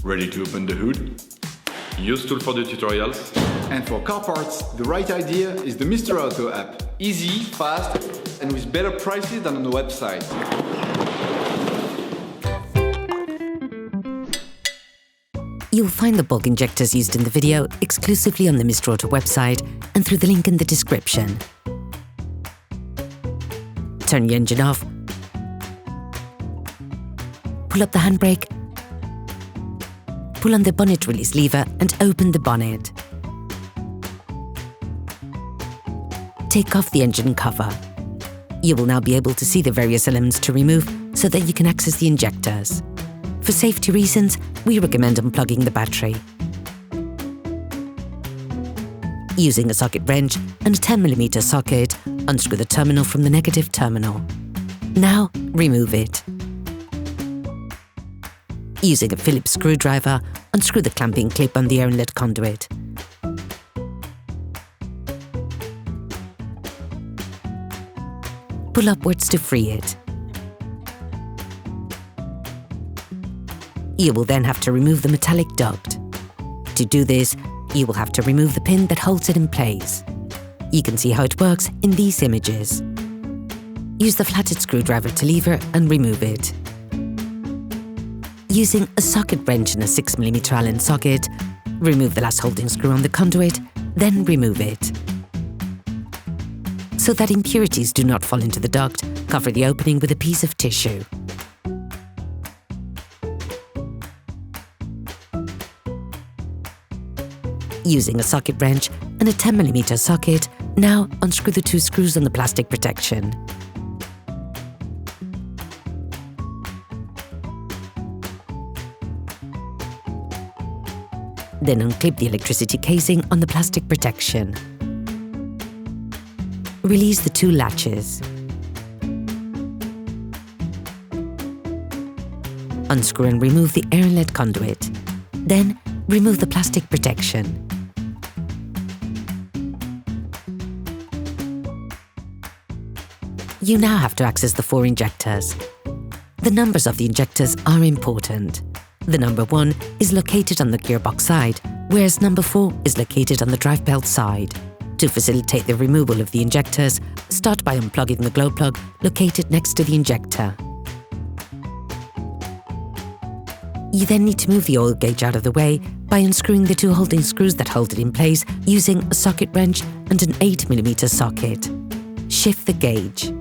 Ready to open the hood? UseTool for the tutorials. And for car parts, the right idea is the Mr. Auto app. Easy, fast, and with better prices than on the website. You'll find the bulk injectors used in the video exclusively on the Mr. Auto website and through the link in the description. Turn your engine off. Pull up the handbrake. Pull on the bonnet release lever and open the bonnet. Take off the engine cover. You will now be able to see the various elements to remove so that you can access the injectors. For safety reasons, we recommend unplugging the battery. Using a socket wrench and a 10mm socket, unscrew the terminal from the negative terminal. Now, remove it. Using a Phillips screwdriver, unscrew the clamping clip on the air inlet conduit. Pull upwards to free it. You will then have to remove the metallic duct. To do this, you will have to remove the pin that holds it in place. You can see how it works in these images. Use the flathead screwdriver to lever and remove it. Using a socket wrench and a 6mm Allen socket, remove the last holding screw on the conduit, then remove it. So that impurities do not fall into the duct, cover the opening with a piece of tissue. Using a socket wrench and a 10mm socket, now unscrew the two screws on the plastic protection. Then unclip the electricity casing on the plastic protection. Release the two latches. Unscrew and remove the air inlet conduit. Then remove the plastic protection. You now have to access the 4 injectors. The numbers of the injectors are important. The number 1 is located on the gearbox side, whereas number 4 is located on the drive belt side. To facilitate the removal of the injectors, start by unplugging the glow plug located next to the injector. You then need to move the oil gauge out of the way by unscrewing the 2 holding screws that hold it in place using a socket wrench and an 8mm socket. Shift the gauge.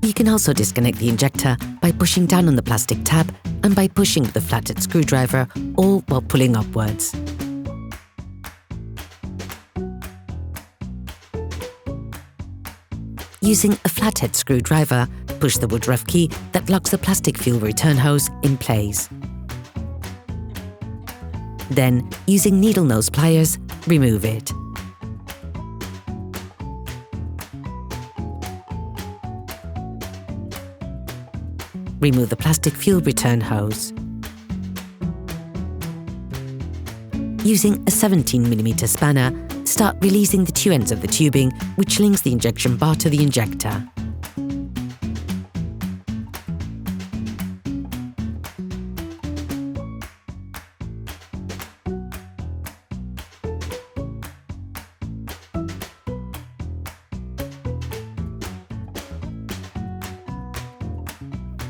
You can also disconnect the injector by pushing down on the plastic tab and by pushing with the flathead screwdriver, all while pulling upwards. Using a flathead screwdriver, push the woodruff key that locks the plastic fuel return hose in place. Then, using Needlenose pliers, remove it. Remove the plastic fuel return hose. Using a 17mm spanner, start releasing the 2 ends of the tubing, which links the injection bar to the injector.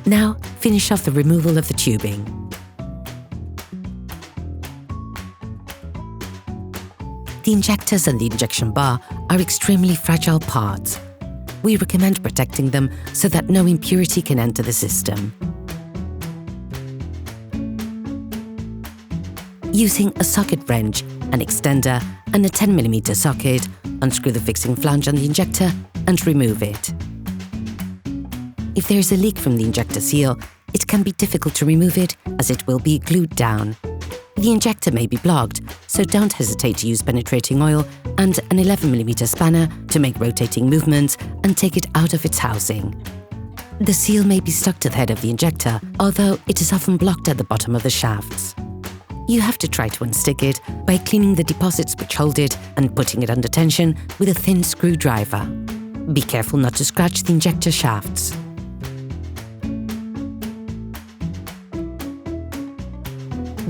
Now, finish off the removal of the tubing. The injectors and the injection bar are extremely fragile parts. We recommend protecting them so that no impurity can enter the system. Using a socket wrench, an extender, and a 10mm socket, unscrew the fixing flange on the injector and remove it. If there is a leak from the injector seal, it can be difficult to remove it as it will be glued down. The injector may be blocked, so don't hesitate to use penetrating oil and an 11mm spanner to make rotating movements and take it out of its housing. The seal may be stuck to the head of the injector, although it is often blocked at the bottom of the shafts. You have to try to unstick it by cleaning the deposits which hold it and putting it under tension with a thin screwdriver. Be careful not to scratch the injector shafts.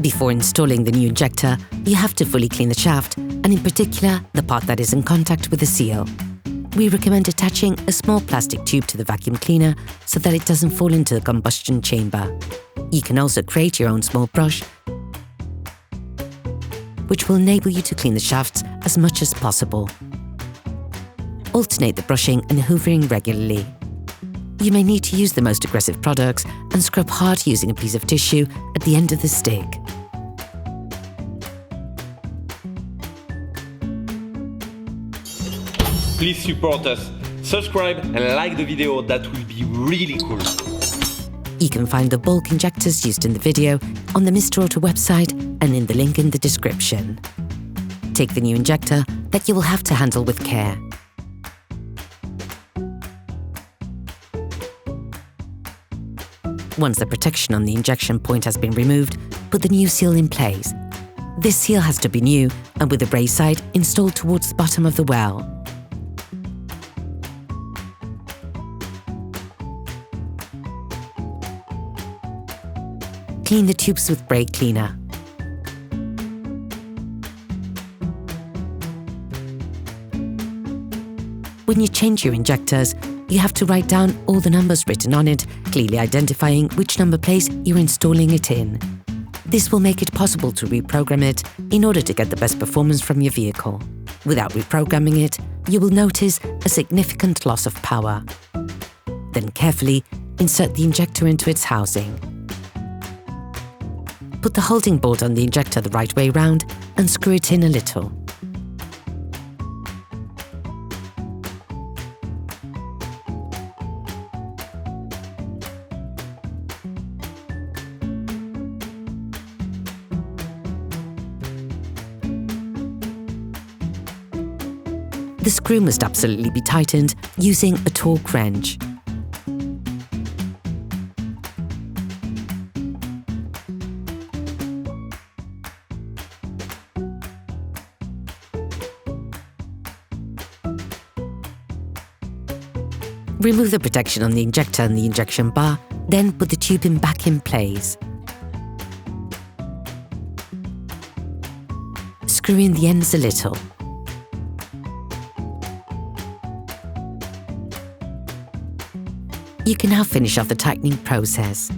Before installing the new injector, you have to fully clean the shaft, and in particular, the part that is in contact with the seal. We recommend attaching a small plastic tube to the vacuum cleaner so that it doesn't fall into the combustion chamber. You can also create your own small brush, which will enable you to clean the shafts as much as possible. Alternate the brushing and hoovering regularly. You may need to use the most aggressive products and scrub hard using a piece of tissue at the end of the stick. Please support us, subscribe and like the video, that will be really cool. You can find the bulk injectors used in the video on the Mr. Auto website and in the link in the description. Take the new injector that you will have to handle with care. Once the protection on the injection point has been removed, put the new seal in place. This seal has to be new and with the brace side installed towards the bottom of the well. Clean the tubes with brake cleaner. When you change your injectors, you have to write down all the numbers written on it, clearly identifying which number place you're installing it in. This will make it possible to reprogram it in order to get the best performance from your vehicle. Without reprogramming it, you will notice a significant loss of power. Then carefully insert the injector into its housing. Put the holding bolt on the injector the right way round and screw it in a little. The screw must absolutely be tightened using a torque wrench. Remove the protection on the injector and the injection bar, then put the tubing back in place. Screw in the ends a little. You can now finish off the tightening process.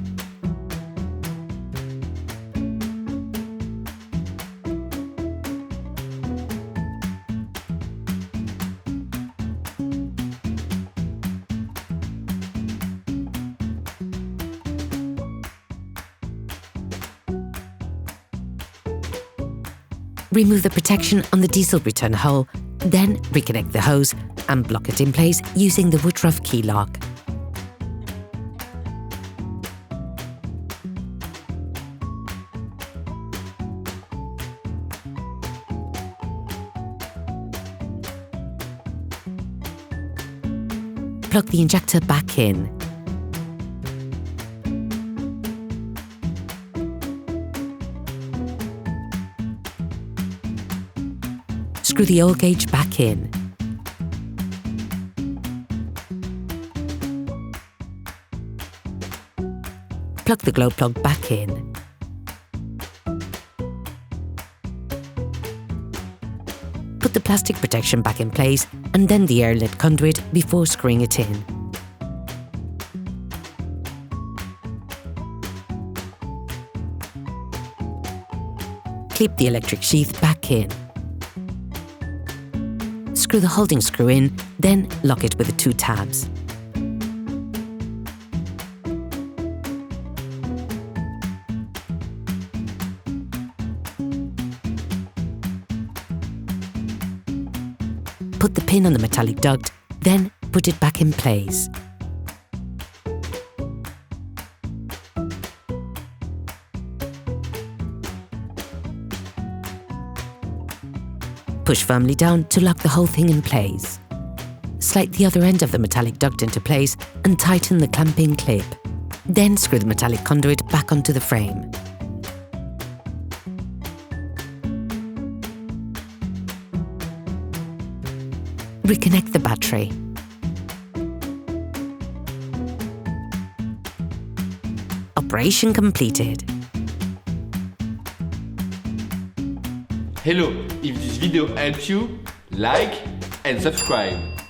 Remove the protection on the diesel return hole, then reconnect the hose and block it in place using the Woodruff key lock. Plug the injector back in. Screw the oil gauge back in. Plug the glow plug back in. Put the plastic protection back in place and then the airlet conduit before screwing it in. Clip the electric sheath back in. Screw the holding screw in, then lock it with the two tabs. Put the pin on the metallic duct, then put it back in place. Push firmly down to lock the whole thing in place. Slide the other end of the metallic duct into place and tighten the clamping clip. Then screw the metallic conduit back onto the frame. Reconnect the battery. Operation completed. Hello, if this video helped you, like and subscribe.